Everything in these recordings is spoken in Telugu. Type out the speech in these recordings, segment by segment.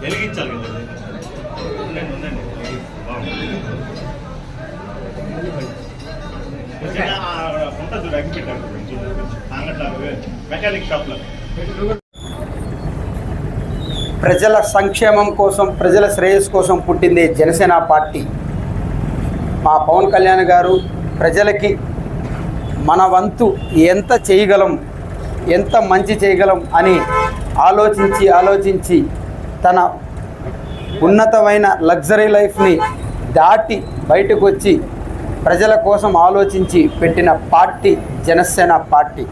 వెలిగించాలి కదా ఉంటుంది అగ్గి పెట్టారు మెకానిక్ షాప్లో. ప్రజల సంక్షేమం కోసం, ప్రజల శ్రేయస్సు కోసం పుట్టింది జనసేన పార్టీ. మా పవన్ కళ్యాణ్ గారు ప్రజలకి మన వంతు ఎంత చేయగలం, ఎంత మంచి చేయగలం అని ఆలోచించి తన ఉన్నతమైన లగ్జరీ లైఫ్ని దాటి బయటకు వచ్చి ప్రజల కోసం ఆలోచించి పెట్టిన పార్టీ జనసేన పార్టీ.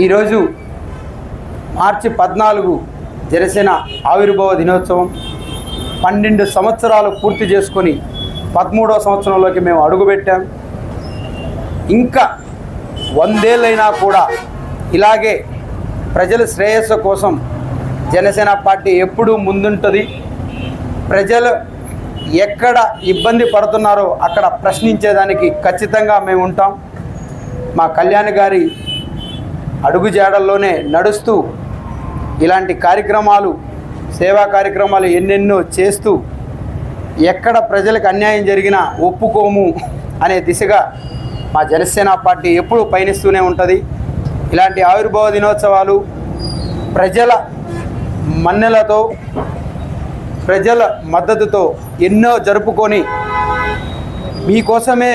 ఈరోజు మార్చి 14 జనసేన ఆవిర్భావ దినోత్సవం. 12 సంవత్సరాలు పూర్తి చేసుకొని 13వ సంవత్సరంలోకి మేము అడుగుపెట్టాం. ఇంకా 100 ఏళ్ళైనా కూడా ఇలాగే ప్రజల శ్రేయస్సు కోసం జనసేన పార్టీ ఎప్పుడూ ముందుంటుంది. ప్రజలు ఎక్కడ ఇబ్బంది పడుతున్నారో అక్కడ ప్రశ్నించేదానికి ఖచ్చితంగా మేము ఉంటాం. మా కళ్యాణ్ గారి అడుగుజాడల్లోనే నడుస్తూ ఇలాంటి కార్యక్రమాలు, సేవా కార్యక్రమాలు ఎన్నెన్నో చేస్తూ ఎక్కడ ప్రజలకు అన్యాయం జరిగినా ఒప్పుకోము అనే దిశగా మా జనసేన పార్టీ ఎప్పుడూ పయనిస్తూనే ఉంటుంది. ఇలాంటి ఆవిర్భావ దినోత్సవాలు ప్రజల మన్నెలతో, ప్రజల మద్దతుతో ఎన్నో జరుపుకొని మీకోసమే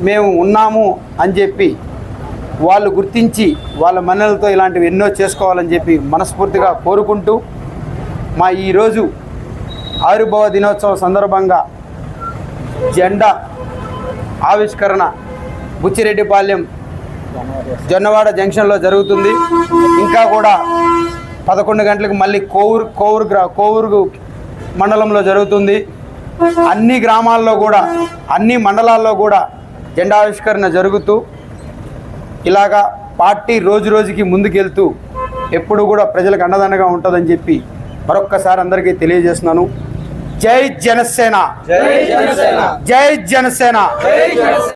మేము ఉన్నాము అని చెప్పి వాళ్ళు గుర్తించి వాళ్ళ మన్నెలతో ఇలాంటివి ఎన్నో చేసుకోవాలని చెప్పి మనస్ఫూర్తిగా కోరుకుంటూ, మా ఈరోజు ఆవిర్భావ దినోత్సవం సందర్భంగా జెండా ఆవిష్కరణ బుచ్చిరెడ్డిపాలెం జొన్నవాడ జంక్షన్లో జరుగుతుంది. ఇంకా కూడా 11 గంటలకు మళ్ళీ కోవూరు మండలంలో జరుగుతుంది. అన్ని గ్రామాల్లో కూడా, అన్ని మండలాల్లో కూడా జెండా ఆవిష్కరణ జరుగుతూ ఇలాగా పార్టీ రోజు రోజుకి ముందుకెళ్తూ ఎప్పుడు కూడా ప్రజలకు అండదండగా ఉంటుందని చెప్పి మరొక్కసారి అందరికీ తెలియజేస్తున్నాను. జై జనసేన, జై జనసేన, జై జనసేన.